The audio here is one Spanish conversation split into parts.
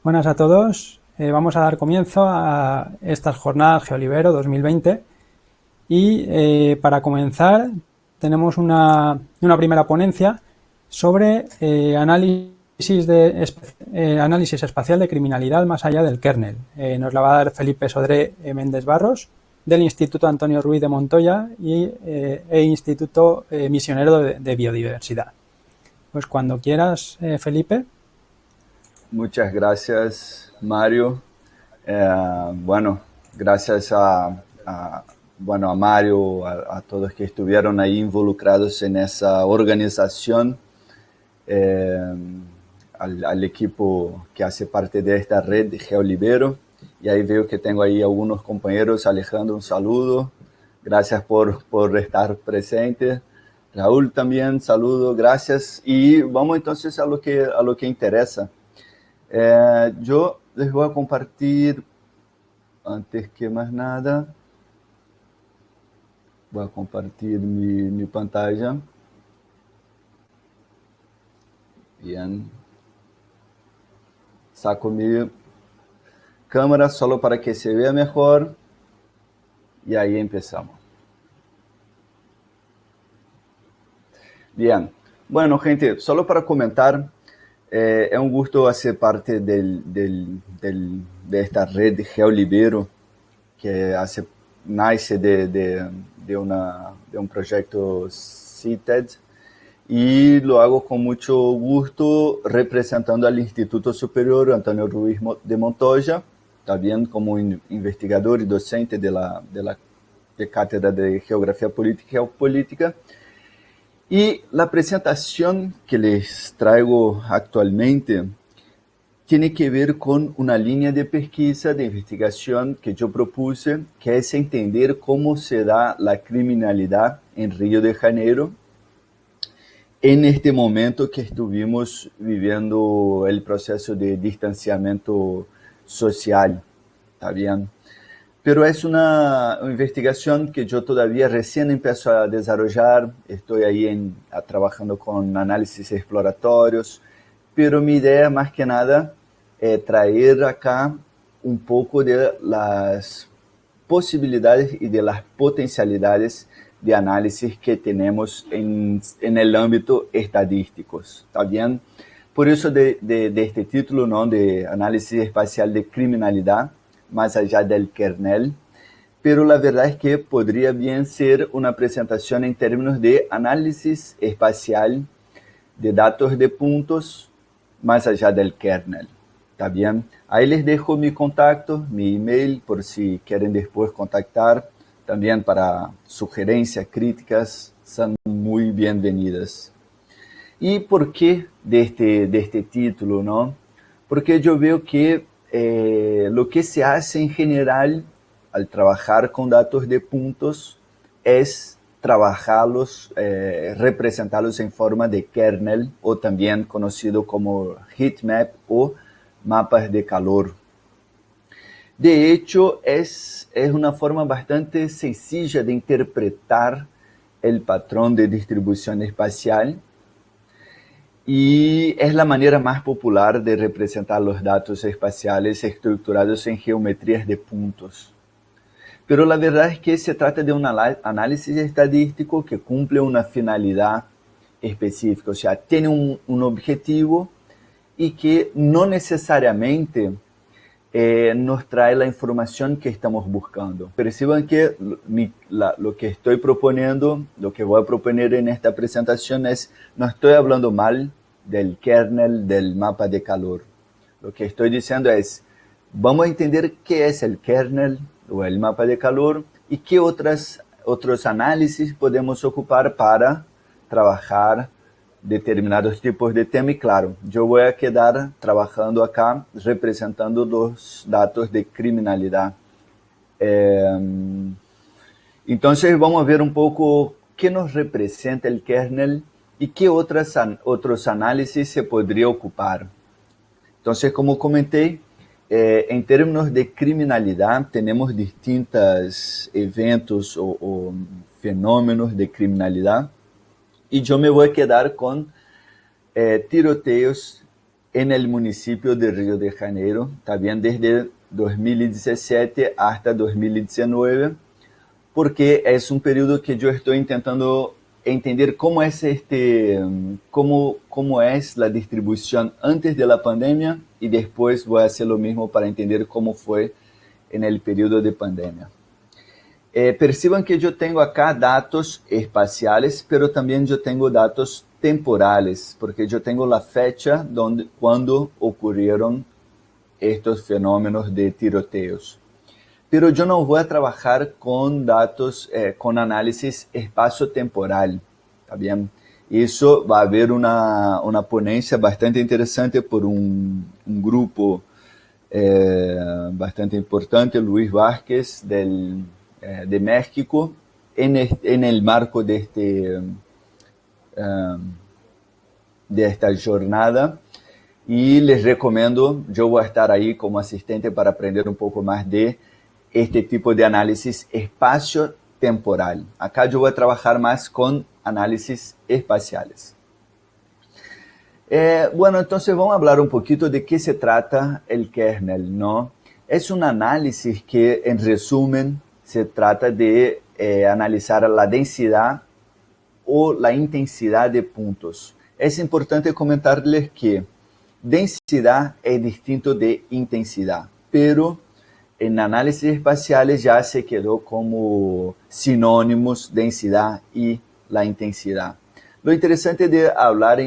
Buenas a todos. Vamos a dar comienzo a estas jornadas Geolibero 2020 y para comenzar tenemos una primera ponencia sobre análisis espacial de criminalidad más allá del kernel. Nos la va a dar Felipe Sodré Méndez Barros del Instituto Antonio Ruiz de Montoya e Instituto Misionero de Biodiversidad. Pues cuando quieras, Felipe. Muchas gracias, Mario. Bueno, gracias a Mario, a todos que estuvieron ahí involucrados en esa organización, eh, al equipo que hace parte de esta red de Geolibero. Y ahí veo que tengo ahí algunos compañeros. Alejandro, un saludo. Gracias por estar presente. Raúl también, saludo, gracias. Y vamos entonces a lo que interesa. Yo les voy a compartir, antes que más nada, voy a compartir mi pantalla. Bien. Saco mi cámara solo para que se vea mejor. Y ahí empezamos. Bien. Bueno, gente, solo para comentar, es un gusto hacer parte de esta red de Geolibero, que nace de un proyecto CITED, y lo hago con mucho gusto representando al Instituto Superior Antonio Ruiz de Montoya, también como investigador y docente de Cátedra de Geografía Política y Geopolítica. Y la presentación que les traigo actualmente tiene que ver con una línea de pesquisa, de investigación que yo propuse, que es entender cómo se da la criminalidad en Río de Janeiro en este momento que estuvimos viviendo el proceso de distanciamiento social. ¿Está bien? Pero es una investigación que yo todavía recién empiezo a desarrollar. Estoy ahí trabajando con análisis exploratorios, pero mi idea más que nada es traer acá un poco de las posibilidades y de las potencialidades de análisis que tenemos en el ámbito estadístico. ¿Está bien? Por eso de este título, ¿no? De análisis espacial de criminalidad, más allá del kernel, pero la verdad es que podría bien ser una presentación en términos de análisis espacial de datos de puntos más allá del kernel. ¿Está bien? Ahí les dejo mi contacto, mi email, por si quieren después contactar. También para sugerencias, críticas, son muy bienvenidas. ¿Y por qué de este título, no? Porque yo veo que lo que se hace en general al trabajar con datos de puntos es trabajarlos, representarlos en forma de kernel, o también conocido como heatmap o mapas de calor. De hecho, es una forma bastante sencilla de interpretar el patrón de distribución espacial, y es la manera más popular de representar los datos espaciales estructurados en geometrías de puntos. Pero la verdad es que se trata de un análisis estadístico que cumple una finalidad específica, o sea, tiene un objetivo y que no necesariamente nos trae la información que estamos buscando. Perciban que lo que estoy proponiendo, lo que voy a proponer en esta presentación es, no estoy hablando mal del kernel del mapa de calor. Lo que estoy diciendo es, vamos a entender qué es el kernel o el mapa de calor y qué otros análisis podemos ocupar para trabajar determinados tipos de tema. Y claro, yo voy a quedar trabajando acá representando los datos de criminalidad. Entonces vamos a ver un poco qué nos representa el kernel y qué otros análisis se podría ocupar. Entonces, como comenté, en términos de criminalidad, tenemos distintos eventos o fenómenos de criminalidad, y yo me voy a quedar con tiroteos en el municipio de Río de Janeiro, también desde 2017 hasta 2019, porque es un periodo que yo estoy intentando entender cómo es cómo es la distribución antes de la pandemia, y después voy a hacer lo mismo para entender cómo fue en el periodo de pandemia. Perciban que yo tengo acá datos espaciales, pero también yo tengo datos temporales, porque yo tengo la fecha cuando ocurrieron estos fenómenos de tiroteos. Pero yo no voy a trabajar con datos, con análisis espacio-temporal, ¿está bien? Eso va a haber una ponencia bastante interesante por un grupo bastante importante, Luis Vázquez, de México, en el marco de esta jornada. Y les recomiendo, yo voy a estar ahí como asistente para aprender un poco más de este tipo de análisis espacio-temporal. Acá yo voy a trabajar más con análisis espaciales. Bueno, entonces vamos a hablar un poquito de qué se trata el kernel, ¿no? Es un análisis que, en resumen, se trata de analizar la densidad o la intensidad de puntos. Es importante comentarles que densidad es distinto de intensidad, pero en análisis espaciales ya se quedó como sinónimos densidad y la intensidad. Lo interesante de hablar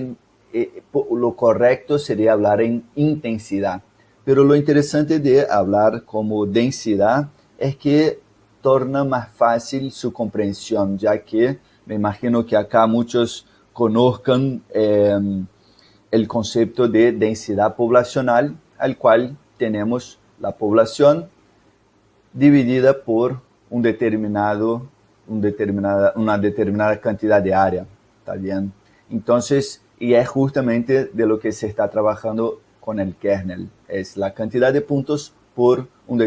lo correcto sería hablar en intensidad, pero lo interesante de hablar como densidad es que torna más fácil su comprensión, ya que me imagino que acá muchos conozcan el concepto de densidad poblacional, al cual tenemos la población dividida por una determinada cantidad de área, ¿está bien? Entonces, y es justamente de lo que se está trabajando con el kernel, es la cantidad de puntos por una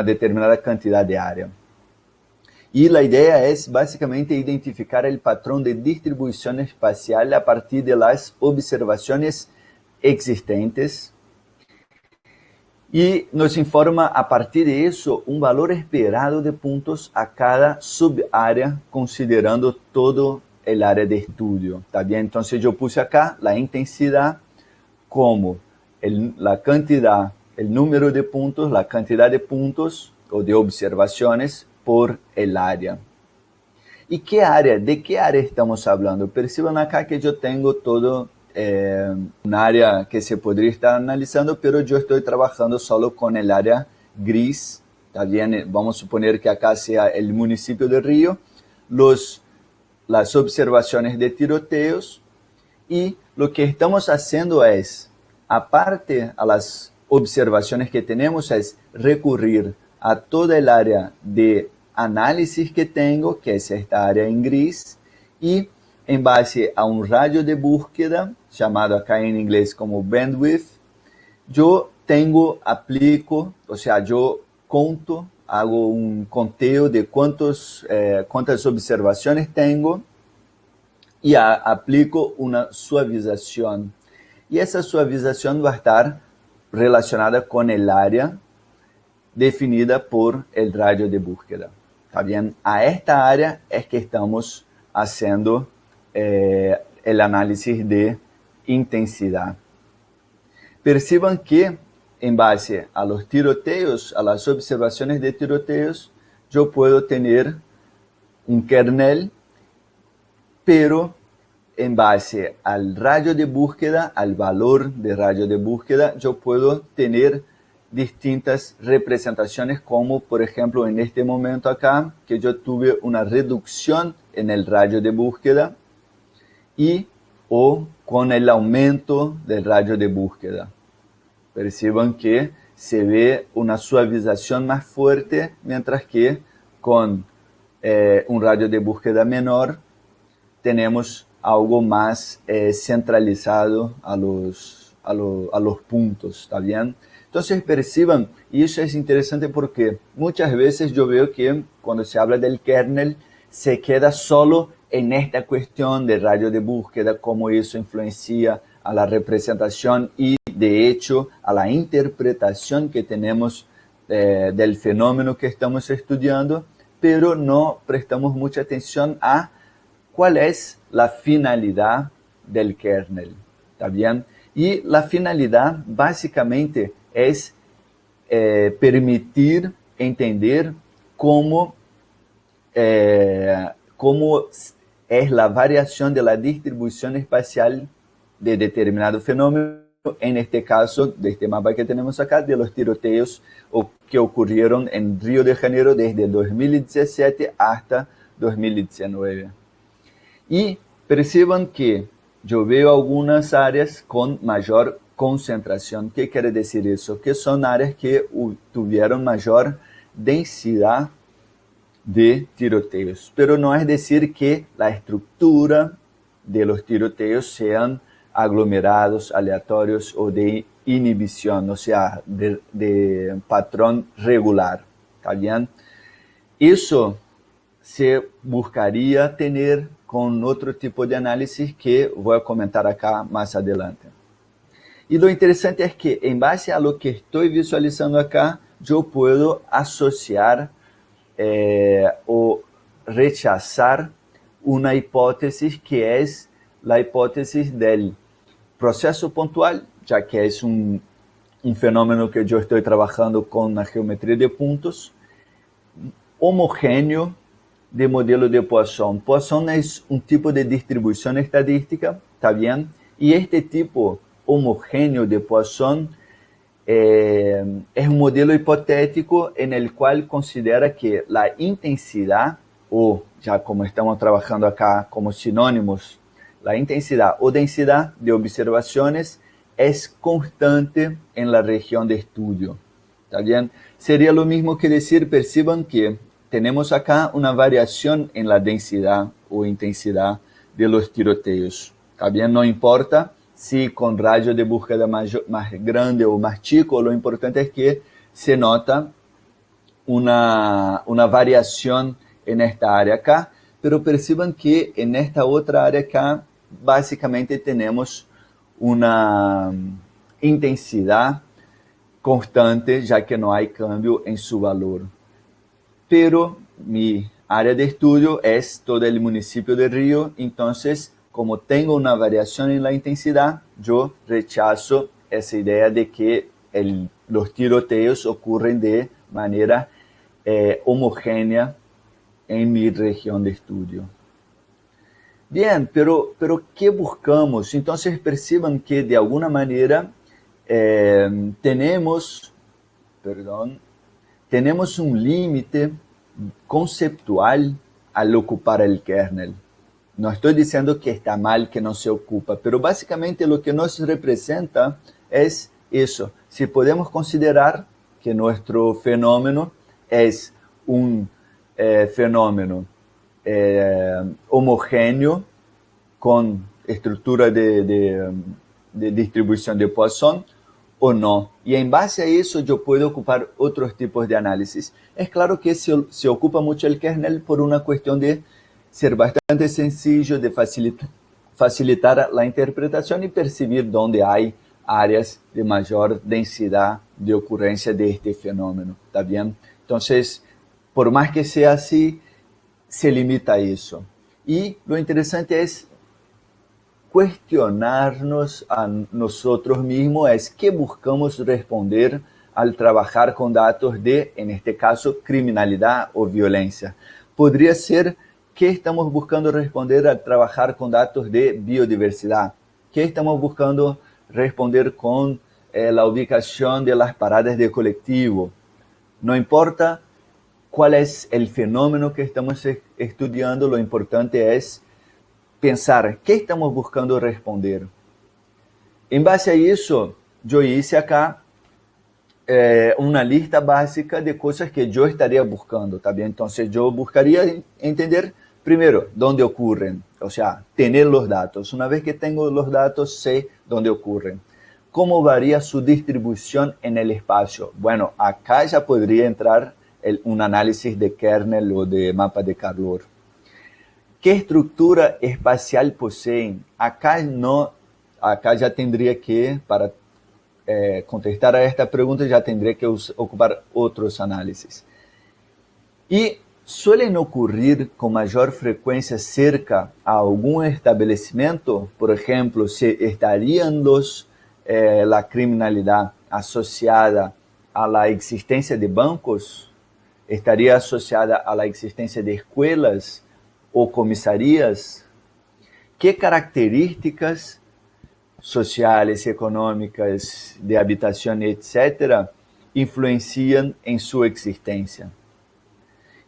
determinada cantidad de área. Y la idea es básicamente identificar el patrón de distribución espacial a partir de las observaciones existentes, y nos informa a partir de eso un valor esperado de puntos a cada subárea, considerando todo el área de estudio. ¿Está bien? Entonces yo puse acá la intensidad como la cantidad, el número de puntos, la cantidad de puntos o de observaciones por el área. ¿Y qué área? ¿De qué área estamos hablando? Perciban acá que yo tengo todo un área que se podría estar analizando, pero yo estoy trabajando solo con el área gris. ¿Está bien? Vamos a suponer que acá sea el municipio de Río, las observaciones de tiroteos, y lo que estamos haciendo es, aparte a las observaciones que tenemos, es recurrir a toda el área de análisis que tengo, que es esta área en gris, y en base a un radio de búsqueda, llamado acá en inglés como bandwidth, yo aplico, o sea, yo hago un conteo de cuántas observaciones tengo, y aplico una suavización. Y esa suavización va a estar relacionada con el área definida por el radio de búsqueda. ¿Está bien? A esta área es que estamos haciendo el análisis de intensidad. Perciban que en base a los tiroteos, a las observaciones de tiroteos, yo puedo tener un kernel, pero en base al radio de búsqueda, al valor de radio de búsqueda, yo puedo tener distintas representaciones, como por ejemplo en este momento acá, que yo tuve una reducción en el radio de búsqueda o con el aumento del radio de búsqueda. Perciban que se ve una suavización más fuerte, mientras que con un radio de búsqueda menor tenemos algo más centralizado a los puntos, ¿está bien? Entonces perciban, y eso es interesante porque muchas veces yo veo que cuando se habla del kernel se queda solo en esta cuestión de radio de búsqueda, cómo eso influencia a la representación y de hecho a la interpretación que tenemos del fenómeno que estamos estudiando, pero no prestamos mucha atención a cuál es la finalidad del kernel, ¿está bien? Y la finalidad básicamente es permitir entender cómo es la variación de la distribución espacial de determinado fenómeno, en este caso, de este mapa que tenemos acá, de los tiroteos que ocurrieron en Río de Janeiro desde 2017 hasta 2019. Y perciban que yo veo algunas áreas con mayor concentración. ¿Qué quiere decir eso? Que son áreas que tuvieron mayor densidad de tiroteos. Pero no es decir que la estructura de los tiroteos sean aglomerados, aleatorios o de inhibición, o sea, de patrón regular. ¿Está bien? Eso se buscaría tener con otro tipo de análisis que voy a comentar acá más adelante. Y lo interesante es que en base a lo que estoy visualizando acá, yo puedo asociar o rechazar una hipótesis que es la hipótesis del proceso puntual, ya que es un fenómeno que yo estoy trabajando con la geometría de puntos, homogéneo de modelo de Poisson. Poisson es un tipo de distribución estadística, ¿está bien? Y este tipo homogéneo de Poisson es un modelo hipotético en el cual considera que la intensidad, o ya como estamos trabajando acá como sinónimos, la intensidad o densidad de observaciones es constante en la región de estudio. ¿Está bien? Sería lo mismo que decir, perciban que tenemos acá una variación en la densidad o intensidad de los tiroteos. ¿Está bien? No importa si con radio de búsqueda más grande o más chico, lo importante es que se nota una variación en esta área acá, pero perciban que en esta otra área acá, básicamente tenemos una intensidad constante, ya que no hay cambio en su valor. Pero mi área de estudio es todo el municipio de Río, entonces, como tengo una variación en la intensidad, yo rechazo esa idea de que los tiroteos ocurren de manera homogénea en mi región de estudio. Bien, pero ¿qué buscamos? Entonces perciban que de alguna manera tenemos un límite conceptual al ocupar el kernel. No estoy diciendo que está mal que no se ocupa, pero básicamente lo que nos representa es eso. Si podemos considerar que nuestro fenómeno es un fenómeno homogéneo con estructura de distribución de Poisson o no. Y en base a eso yo puedo ocupar otros tipos de análisis. Es claro que se ocupa mucho el kernel por una cuestión de ser bastante sencillo, de facilitar la interpretación y percibir dónde hay áreas de mayor densidad de ocurrencia de este fenómeno. ¿Está bien? Entonces, por más que sea así, se limita a eso. Y lo interesante es cuestionarnos a nosotros mismos, es qué buscamos responder al trabajar con datos de, en este caso, criminalidad o violencia. Podría ser qué estamos buscando responder al trabajar con datos de biodiversidad, qué estamos buscando responder con la ubicación de las paradas de colectivo. No importa cuál es el fenómeno que estamos estudiando, lo importante es pensar qué estamos buscando responder. En base a eso, yo hice acá una lista básica de cosas que yo estaría buscando, ¿está bien? Entonces yo buscaría entender primero dónde ocurren, o sea, tener los datos. Una vez que tengo los datos, sé dónde ocurren. ¿Cómo varía su distribución en el espacio? Bueno, acá ya podría entrar un análisis de kernel o de mapa de calor. ¿Qué estructura espacial poseen? Acá no acá ya tendría que, para contestar a esta pregunta, ya tendría que ocupar otros análisis. Y suelen ocurrir con mayor frecuencia cerca a algún establecimiento. Por ejemplo, si estarían la criminalidad asociada a la existencia de bancos, estaría asociada a la existencia de escuelas o comisarías. ¿Qué características sociales, económicas, de habitación, etcétera, influencian en su existencia?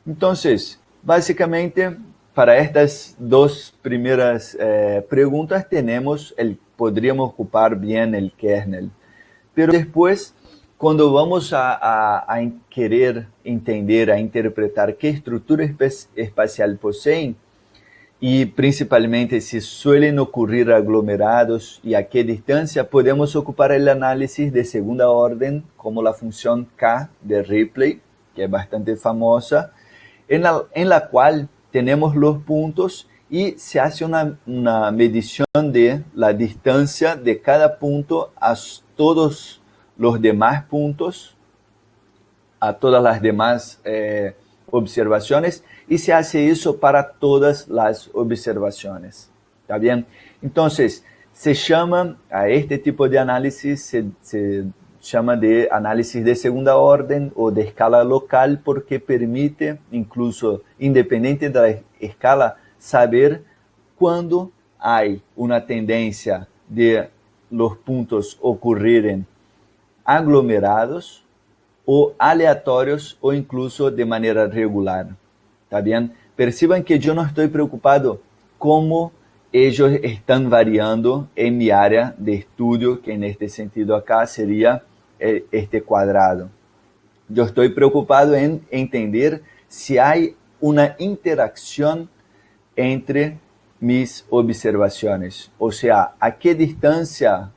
Entonces, básicamente, para estas dos primeras preguntas podríamos ocupar bien el kernel. Pero después, cuando vamos a querer entender, a interpretar qué estructura espacial poseen, y principalmente si suelen ocurrir aglomerados y a qué distancia, podemos ocupar el análisis de segunda orden, como la función K de Ripley, que es bastante famosa, en la cual tenemos los puntos y se hace una medición de la distancia de cada punto a todos los demás puntos, a todas las demás observaciones, y se hace eso para todas las observaciones. ¿Está bien? Entonces, se llama a este tipo de análisis, se llama de análisis de segunda orden o de escala local, porque permite, incluso independiente de la escala, saber cuándo hay una tendencia de los puntos ocurrirem aglomerados o aleatórios o incluso de manera regular. ¿Está bien? Perciban que yo no estoy preocupado cómo ellos están variando en mi área de estudio, que en este sentido acá sería este cuadrado. Yo estoy preocupado en entender si hay una interacción entre mis observaciones, o sea, a qué distancia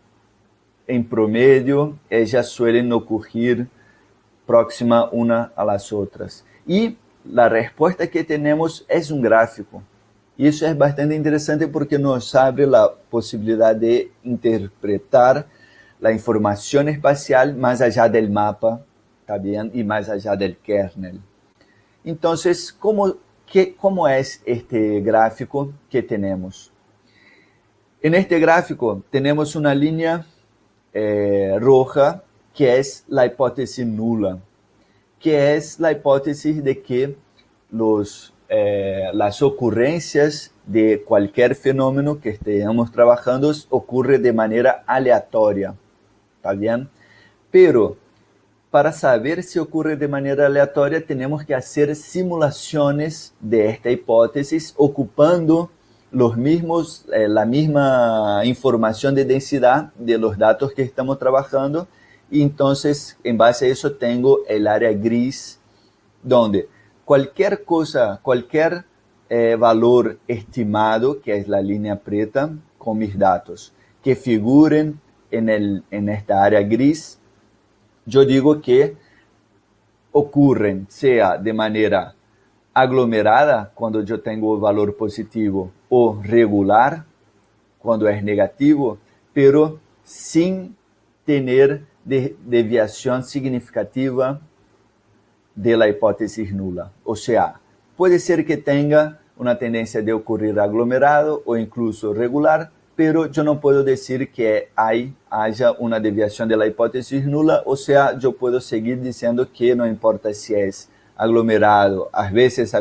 en promedio ellas suelen ocurrir próxima una a las otras. Y la respuesta que tenemos es un gráfico. Y eso es bastante interesante porque nos abre la posibilidad de interpretar la información espacial más allá del mapa, ¿está bien? Y más allá del kernel. Entonces, ¿cómo es este gráfico que tenemos? En este gráfico tenemos una línea roja, que es la hipótesis nula, que es la hipótesis de que las ocurrencias de cualquier fenómeno que estemos trabajando ocurre de manera aleatoria. ¿Está bien? Pero para saber si ocurre de manera aleatoria, tenemos que hacer simulaciones de esta hipótesis ocupando la misma información de densidad de los datos que estamos trabajando. Y entonces, en base a eso, tengo el área gris, donde cualquier cosa, cualquier valor estimado, que es la línea preta, con mis datos, que figuren en esta área gris, yo digo que ocurren, sea de manera aglomerada, cuando yo tengo valor positivo, o regular, cuando es negativo, pero sin tener desviación significativa de la hipótesis nula. O sea, puede ser que tenga una tendencia de ocurrir aglomerado o incluso regular, pero yo no puedo decir que haya una desviación de la hipótesis nula. O sea, yo puedo seguir diciendo que no importa si es aglomerado, a veces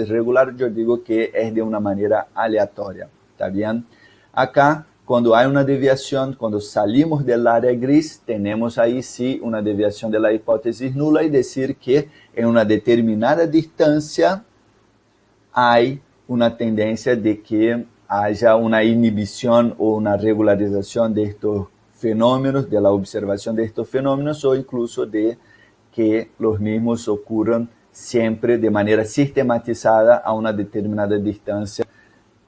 regular, yo digo que es de una manera aleatoria. ¿Está bien? Acá, cuando hay una desviación, cuando salimos del área gris, tenemos ahí sí una desviación de la hipótesis nula y decir que en una determinada distancia hay una tendencia de que haya una inhibición o una regularización de estos fenómenos, de la observación de estos fenómenos, o incluso de que los mismos ocurran siempre de manera sistematizada a una determinada distancia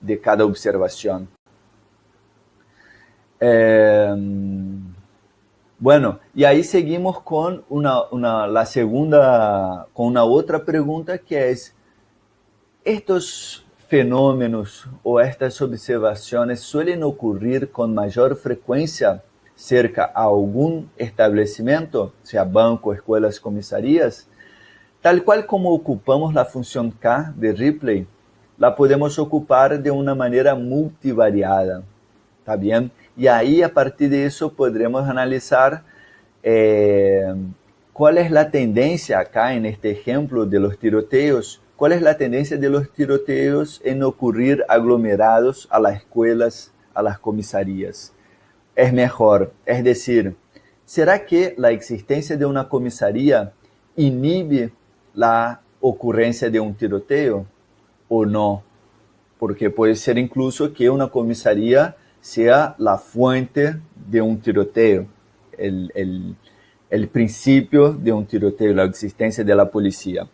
de cada observación. Bueno, y ahí seguimos con con una otra pregunta, que es: estos fenómenos o estas observaciones suelen ocurrir con mayor frecuencia cerca a algún establecimiento, sea banco, escuelas, comisarías, tal cual como ocupamos la función K de Ripley, la podemos ocupar de una manera multivariada, ¿está bien? Y ahí a partir de eso podremos analizar cuál es la tendencia acá en este ejemplo de los tiroteos, cuál es la tendencia de los tiroteos en ocurrir aglomerados a las escuelas, a las comisarías. Es mejor, es decir, ¿será que la existencia de una comisaría inhibe la ocurrencia de un tiroteo o no? Porque puede ser incluso que una comisaría sea la fuente de un tiroteo, el principio de un tiroteo, la existencia de la policía.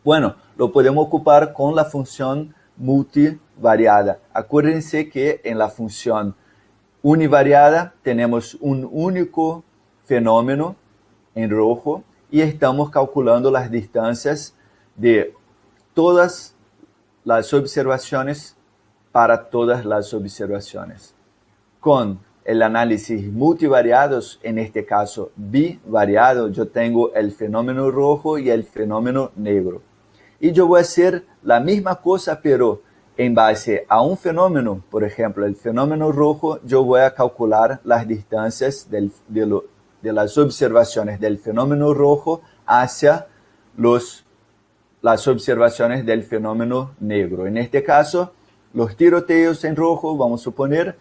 Bueno, lo podemos ocupar con la función multivariada. Acuérdense que en la función univariada tenemos un único fenómeno en rojo y estamos calculando las distancias de todas las observaciones para todas las observaciones. Con el análisis multivariados, en este caso bivariado, yo tengo el fenómeno rojo y el fenómeno negro. Y yo voy a hacer la misma cosa, pero en base a un fenómeno, por ejemplo, el fenómeno rojo, yo voy a calcular las distancias de las observaciones del fenómeno rojo hacia las observaciones del fenómeno negro. En este caso, los tiroteos en rojo, vamos a suponer,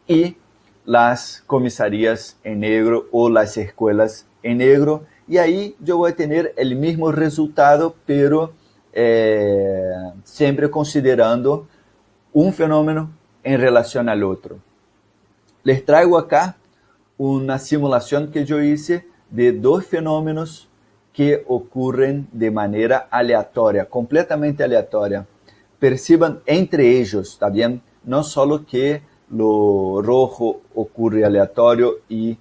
y las comisarías en negro o las escuelas en negro. Y ahí yo voy a tener el mismo resultado, pero siempre considerando un fenómeno en relación al otro. Les traigo acá una simulación que yo hice de dos fenómenos que ocurren de manera aleatoria, completamente aleatoria. Perciban entre ellos, ¿está bien? No solo que lo rojo ocurre aleatorio y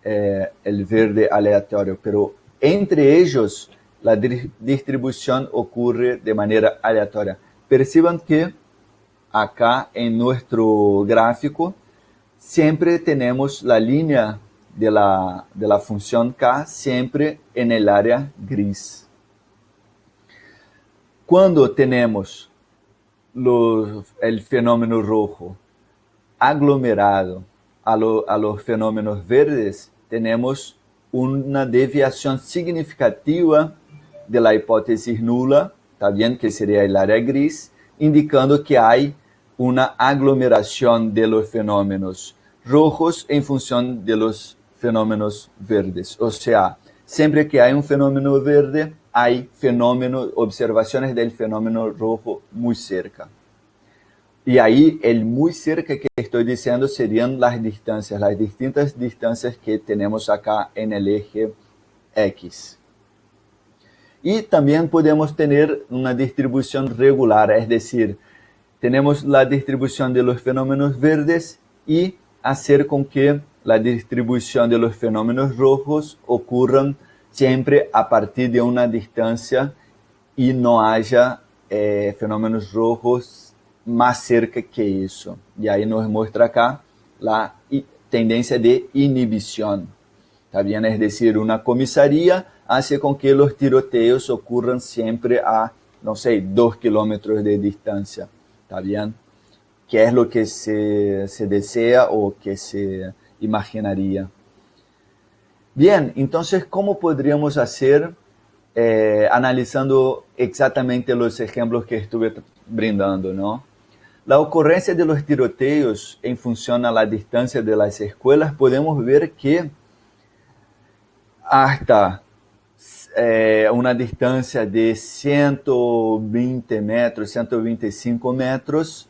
el verde aleatorio, pero entre ellos la distribución ocurre de manera aleatoria. Perciban que acá en nuestro gráfico siempre tenemos la línea de la función K siempre en el área gris. Cuando tenemos el fenómeno rojo aglomerado a los fenómenos verdes, tenemos una desviación significativa de la hipótesis nula, ¿está bien? Que sería el área gris, indicando que hay una aglomeración de los fenómenos rojos en función de los fenómenos verdes. O sea, siempre que hay un fenómeno verde, hay observaciones del fenómeno rojo muy cerca. Y ahí, el muy cerca que estoy diciendo serían las distancias, las distintas distancias que tenemos acá en el eje X. Y también podemos tener una distribución regular, es decir, tenemos la distribución de los fenómenos verdes y hacer con que la distribución de los fenómenos rojos ocurran siempre a partir de una distancia y no haya fenómenos rojos más cerca que eso. Y ahí nos muestra acá la tendencia de inhibición. ¿Está bien? Es decir, una comisaría hace con que los tiroteos ocurran siempre a, no sé, 2 kilómetros de distancia. ¿Está bien? ¿Qué es lo que se desea o que se imaginaría? Bien, entonces, ¿cómo podríamos hacer analizando exactamente los ejemplos que estuve brindando, ¿no? La ocurrencia de los tiroteos en función a la distancia de las escuelas, podemos ver que hasta una distancia de 120 metros, 125 metros,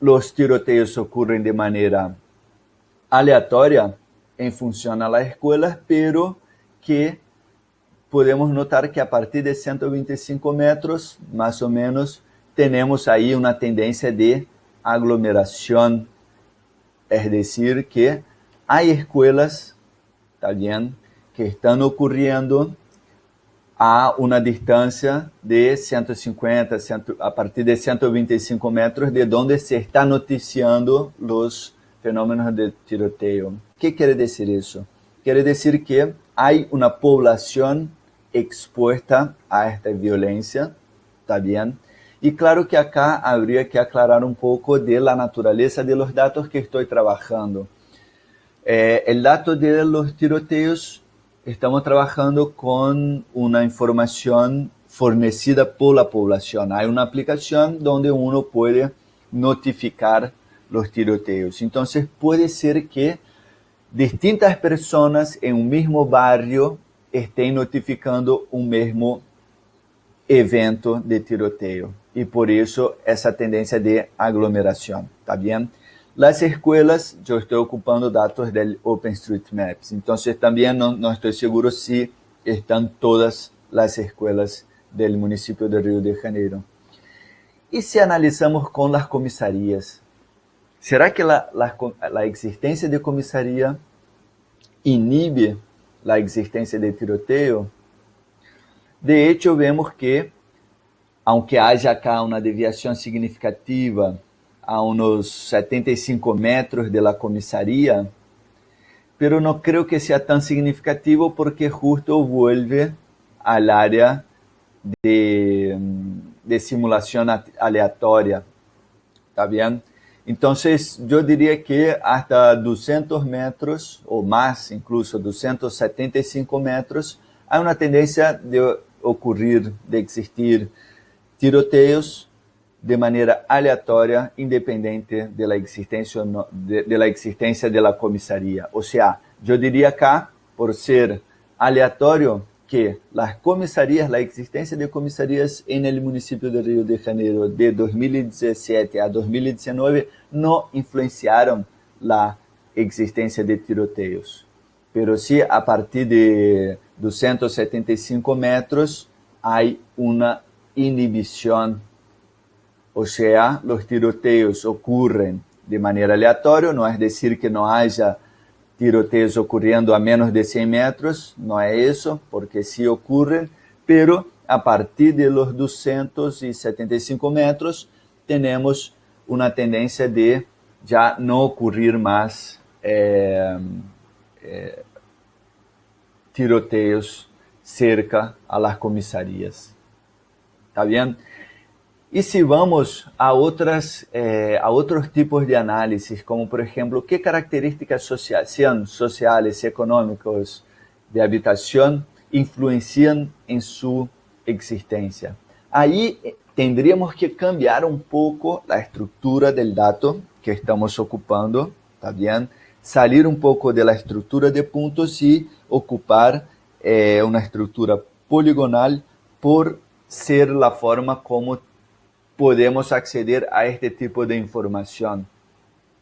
los tiroteos ocurren de manera aleatoria en función a las escuelas, pero que podemos notar que a partir de 125 metros, más o menos, tenemos ahí una tendencia de aglomeración, es decir, que hay escuelas, ¿está bien?, que están ocurriendo a una distancia de 150, a partir de 125 metros de donde se está noticiando los fenómenos de tiroteo. ¿Qué quiere decir eso? Quiere decir que hay una población expuesta a esta violencia, ¿está bien? Y claro que acá habría que aclarar un poco de la naturaleza de los datos que estoy trabajando. El dato de los tiroteos, estamos trabajando con una información fornecida por la población. Hay una aplicación donde uno puede notificar los tiroteos. Entonces puede ser que distintas personas en un mismo barrio estén notificando un mismo evento de tiroteo. Y por eso esa tendencia de aglomeración, ¿está bien? Las escuelas, yo estoy ocupando datos del OpenStreetMaps, entonces también no estoy seguro si están todas las escuelas del municipio de Río de Janeiro. Y si analizamos con las comisarías, ¿será que la existencia de comisaría inhibe la existencia de tiroteo? De hecho, vemos que, aunque haya acá una desviación significativa a unos 75 metros de la comisaría, pero no creo que sea tan significativo porque justo vuelve al área de simulación aleatoria, ¿está bien? Entonces, yo diría que hasta 200 metros, o más incluso, 275 metros, hay una tendencia de ocurrir, de existir tiroteos de manera aleatoria, independiente de la existencia de la comisaría. O sea, yo diría acá, por ser aleatorio, que las comisarías, la existencia de comisarías en el municipio de Río de Janeiro de 2017 a 2019 no influenciaron la existencia de tiroteos. Pero sí, a partir de 275 metros hay una inhibición. O sea, los tiroteos ocurren de manera aleatoria, no es decir que no haya tiroteos ocurriendo a menos de 100 metros, no es eso, porque sí ocurren, pero a partir de los 275 metros tenemos una tendencia de ya no ocurrir más tiroteos cerca a las comisarías. ¿Está bien? Y si vamos a otros tipos de análisis, como por ejemplo, ¿qué características sean sociales, económicas, de habitación, influencian en su existencia? Ahí tendríamos que cambiar un poco la estructura del dato que estamos ocupando, ¿está bien? Salir un poco de la estructura de puntos y ocupar una estructura poligonal por ser la forma como podemos acceder a este tipo de información.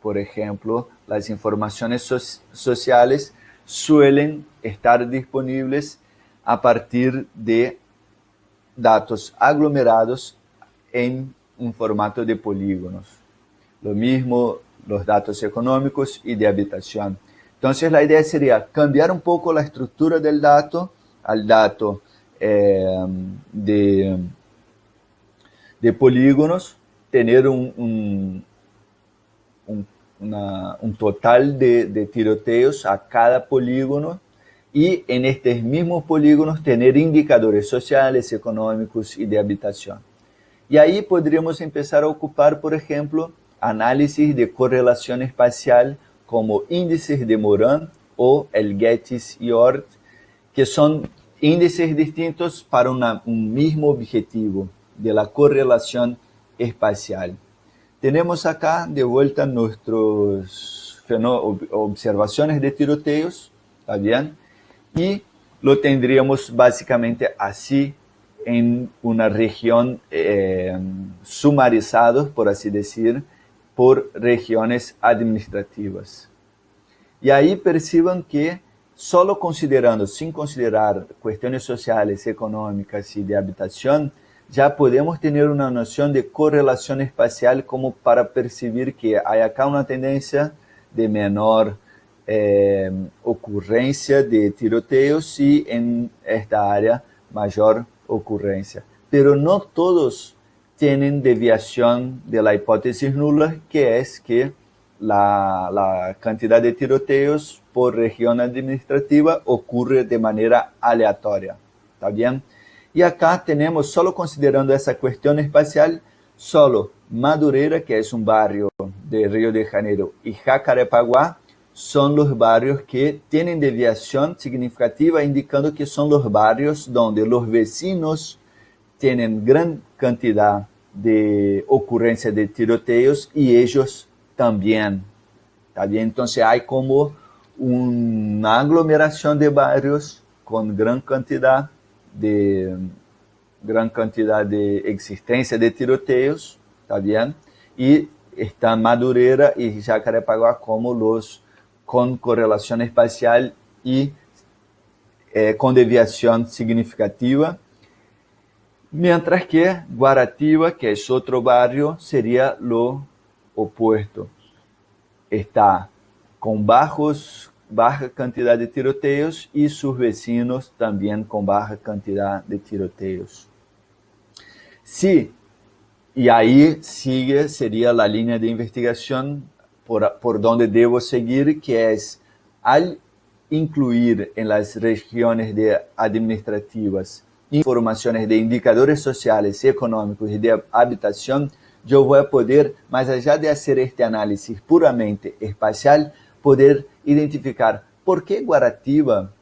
Por ejemplo, las informaciones sociales suelen estar disponibles a partir de datos aglomerados en un formato de polígonos. Lo mismo los datos económicos y de habitación. Entonces la idea sería cambiar un poco la estructura del dato al dato de polígonos, tener un total de tiroteos a cada polígono y en estos mismos polígonos tener indicadores sociales, económicos y de habitación. Y ahí podríamos empezar a ocupar, por ejemplo, análisis de correlación espacial como índices de Moran o el Gettis y Oort, que son índices distintos para un mismo objetivo de la correlación espacial. Tenemos acá de vuelta nuestras observaciones de tiroteos, ¿está bien? Y lo tendríamos básicamente así en una región sumarizados, por así decir, por regiones administrativas. Y ahí perciban que solo considerando, sin considerar cuestiones sociales, económicas y de habitación, ya podemos tener una noción de correlación espacial como para percibir que hay acá una tendencia de menor ocurrencia de tiroteos y en esta área mayor ocurrencia. Pero no todos tienen desviación de la hipótesis nula, que es que la cantidad de tiroteos por región administrativa ocurre de manera aleatoria. ¿Está bien? Y acá tenemos, solo considerando esa cuestión espacial, solo Madureira, que es un barrio de Río de Janeiro, y Jacarepaguá son los barrios que tienen desviación significativa, indicando que son los barrios donde los vecinos tienen gran cantidad de ocurrencia de tiroteos y ellos también. ¿Está bien? Entonces hay como una aglomeración de barrios con gran cantidad de existencia de tiroteos, ¿está bien? Y está Madureira y Jacarepaguá como los con correlación espacial y con desviación significativa, mientras que Guaratiba, que es otro barrio, sería lo opuesto. Está con baja cantidad de tiroteos y sus vecinos también con baja cantidad de tiroteos. Sí, y ahí sería la línea de investigación por donde debo seguir, que es al incluir en las regiones administrativas informaciones de indicadores sociales, económicos y de habitación, yo voy a poder, más allá de hacer este análisis puramente espacial, poder identificar por qué Guaratiba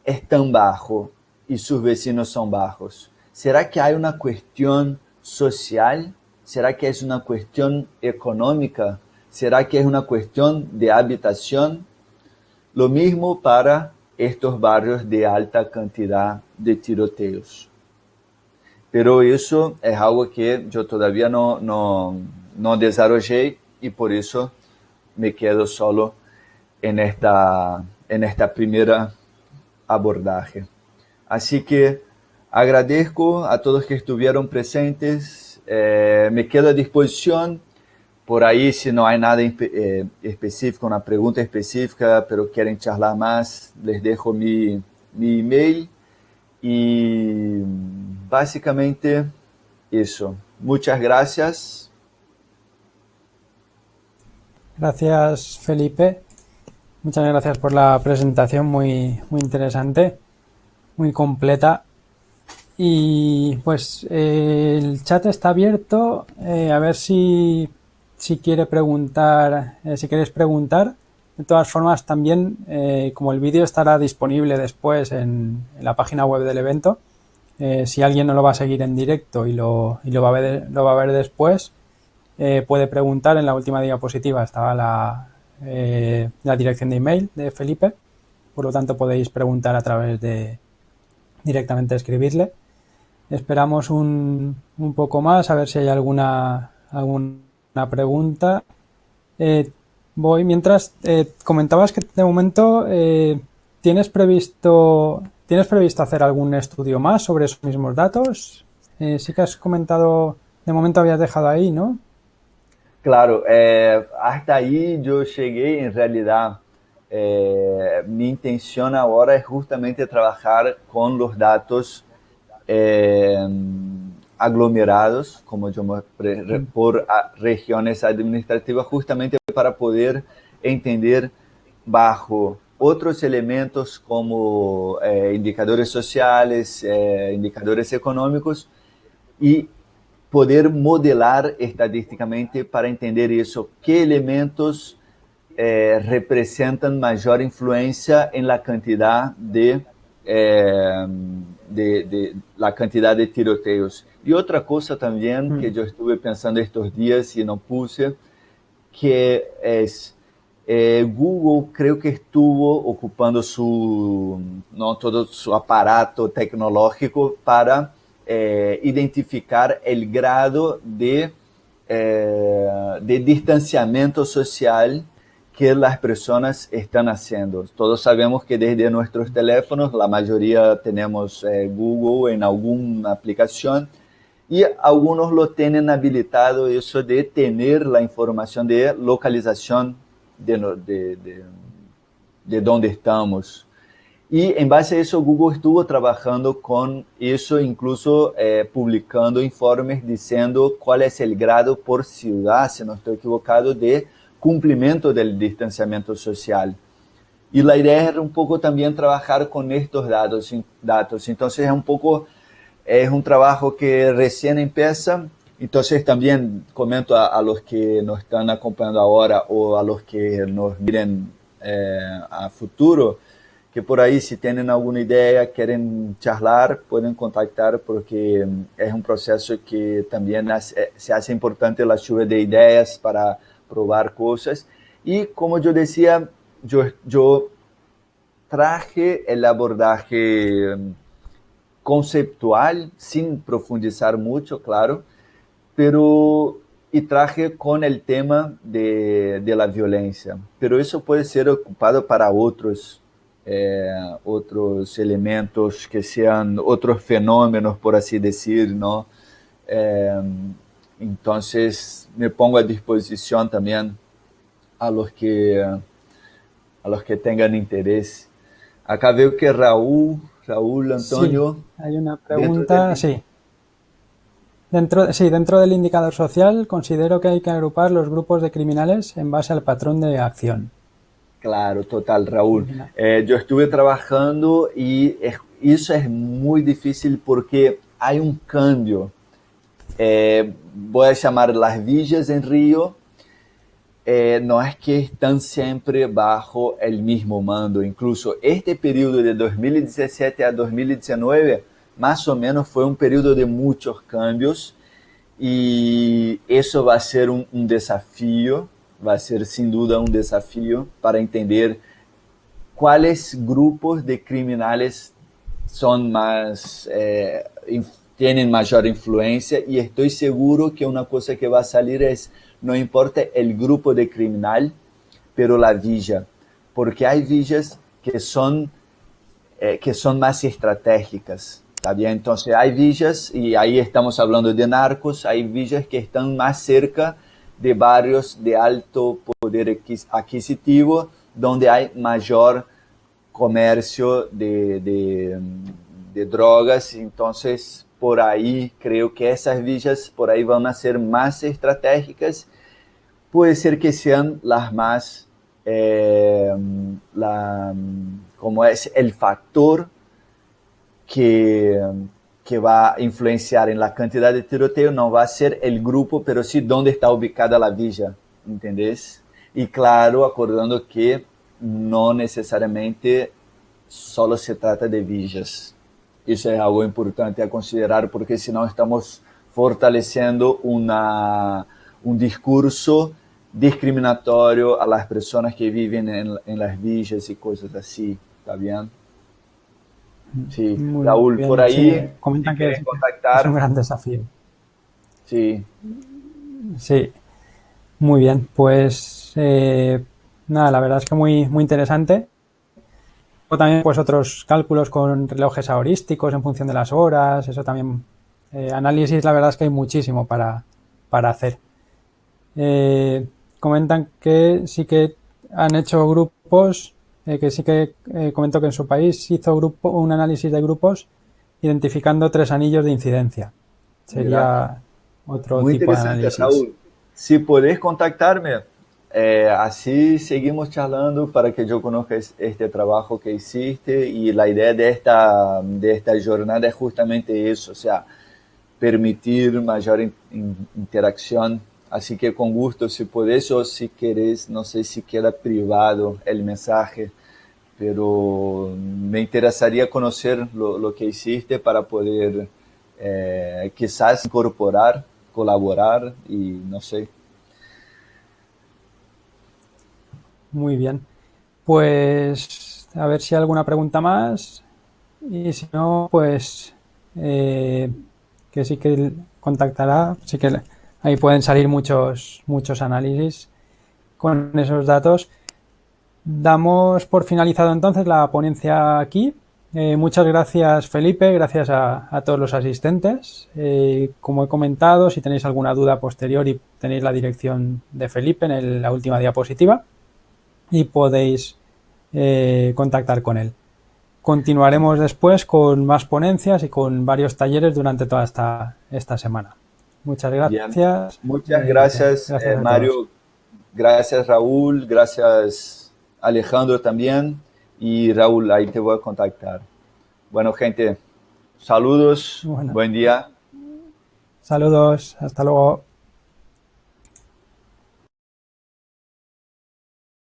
es tan bajo y sus vecinos son bajos. ¿Será que hay una cuestión social? ¿Será que es una cuestión económica? ¿Será que es una cuestión de habitación? Lo mismo para estos barrios de alta cantidad de tiroteos. Pero eso es algo que yo todavía no desarrollé y por eso me quedo solo en esta primera abordaje. Así que agradezco a todos que estuvieron presentes. Me quedo a disposición. Por ahí, si no hay nada específico, una pregunta específica, pero quieren charlar más, les dejo mi email. Y básicamente eso. Muchas gracias. Gracias, Felipe. Muchas gracias por la presentación, muy interesante, muy completa. Y pues el chat está abierto. A ver si quiere preguntar, si queréis preguntar. De todas formas, también, como el vídeo estará disponible después en la página web del evento, si alguien no lo va a seguir en directo y lo va a ver después, puede preguntar. En la última diapositiva estaba la dirección de email de Felipe, por lo tanto podéis preguntar a través de directamente escribirle. Esperamos un poco más a ver si hay alguna pregunta. Mientras comentabas que de momento ¿tienes previsto hacer algún estudio más sobre esos mismos datos? Sí que has comentado, de momento habías dejado ahí, ¿no? Claro, hasta ahí yo llegué. En realidad mi intención ahora es justamente trabajar con los datos aglomerados, como yo por regiones administrativas, justamente para poder entender bajo otros elementos como indicadores sociales, indicadores económicos, y poder modelar estadísticamente para entender isso, qué elementos representan mayor influencia en la cantidad de la cantidad de tiroteos. Y otra cosa también que yo estuve pensando estos días y no puse, que es Google, creo que estuvo ocupando todo su aparato tecnológico para identificar el grado de distanciamiento social que las personas están haciendo. Todos sabemos que desde nuestros teléfonos, la mayoría tenemos Google en alguna aplicación, y algunos lo tienen habilitado, eso de tener la información de localización de donde estamos. Y en base a eso, Google estuvo trabajando con eso, incluso publicando informes diciendo cuál es el grado por ciudad, si no estoy equivocado, de cumplimiento del distanciamiento social. Y la idea era un poco también trabajar con estos datos. Entonces es un trabajo que recién empieza. Entonces también comento a los que nos están acompañando ahora o a los que nos miren a futuro, que por ahí si tienen alguna idea, quieren charlar, pueden contactar porque es un proceso que también se hace importante la lluvia de ideas para probar cosas. Y como yo decía, yo traje el abordaje conceptual, sin profundizar mucho, claro, pero y traje con el tema de la violencia. Pero eso puede ser ocupado para otros elementos que sean otros fenómenos, por así decir, ¿no? Entonces me pongo a disposición también a los que tengan interés. Acá veo que Raúl Antonio. Sí, hay una pregunta, sí. Dentro del indicador social considero que hay que agrupar los grupos de criminales en base al patrón de acción. Claro, total, Raúl. Yo estuve trabajando y eso es muy difícil porque hay un cambio. Voy a llamar las villas en Río. No es que están siempre bajo el mismo mando. Incluso este periodo de 2017 a 2019, más o menos fue un periodo de muchos cambios y eso va a ser un desafío, va a ser sin duda un desafío para entender cuáles grupos de criminales son más, tienen mayor influencia, y estoy seguro que una cosa que va a salir es, no importa el grupo de criminal, pero la villa, porque hay villas que son más estratégicas, ¿está bien? Entonces hay villas, y ahí estamos hablando de narcos, hay villas que están más cerca de barrios de alto poder adquisitivo, donde hay mayor comercio de drogas. Entonces, por ahí creo que esas villas por ahí van a ser más estratégicas. Puede ser que sean las más, como es el factor que va a influenciar en la cantidad de tiroteo, no va a ser el grupo, pero sí dónde está ubicada la villa, ¿entendés? Y claro, acordando que no necesariamente solo se trata de villas. Eso es algo importante a considerar, porque senão estamos fortalecendo un discurso discriminatorio a las personas que viven en las villas y cosas así, ¿está bien? Sí, Muy Raúl, bien, por ahí, sí, comentan si que quieres contactar. es un gran desafío. Sí. Sí, muy bien. Pues nada, la verdad es que muy, muy interesante. O también pues otros cálculos con relojes ahorísticos en función de las horas, eso también. Análisis, la verdad es que hay muchísimo para hacer. Comentan que sí que han hecho grupos, que sí que comentó que en su país hizo un análisis de grupos identificando 3 anillos de incidencia. Sería Mira, otro muy tipo de interesante, análisis. Raúl. Si podés contactarme, así seguimos charlando para que yo conozca este trabajo que hiciste, y la idea de esta jornada es justamente eso, o sea, permitir mayor interacción. Así que con gusto, si podés o si querés, no sé si queda privado el mensaje, pero me interesaría conocer lo que hiciste para poder quizás incorporar, colaborar y no sé. Muy bien. Pues a ver si hay alguna pregunta más. Y si no, pues que sí que contactará. Sí que ahí pueden salir muchos análisis con esos datos. Damos por finalizado entonces la ponencia aquí. Muchas gracias, Felipe, gracias a todos los asistentes. Como he comentado, si tenéis alguna duda posterior, y tenéis la dirección de Felipe en la última diapositiva y podéis contactar con él. continuaremos después con más ponencias y con varios talleres durante toda esta semana. Muchas gracias. Bien. Muchas gracias, gracias Mario. Gracias, Raúl. Gracias, Alejandro también. Y Raúl, ahí te voy a contactar. Bueno, gente, saludos. Bueno. Buen día. Saludos. Hasta luego.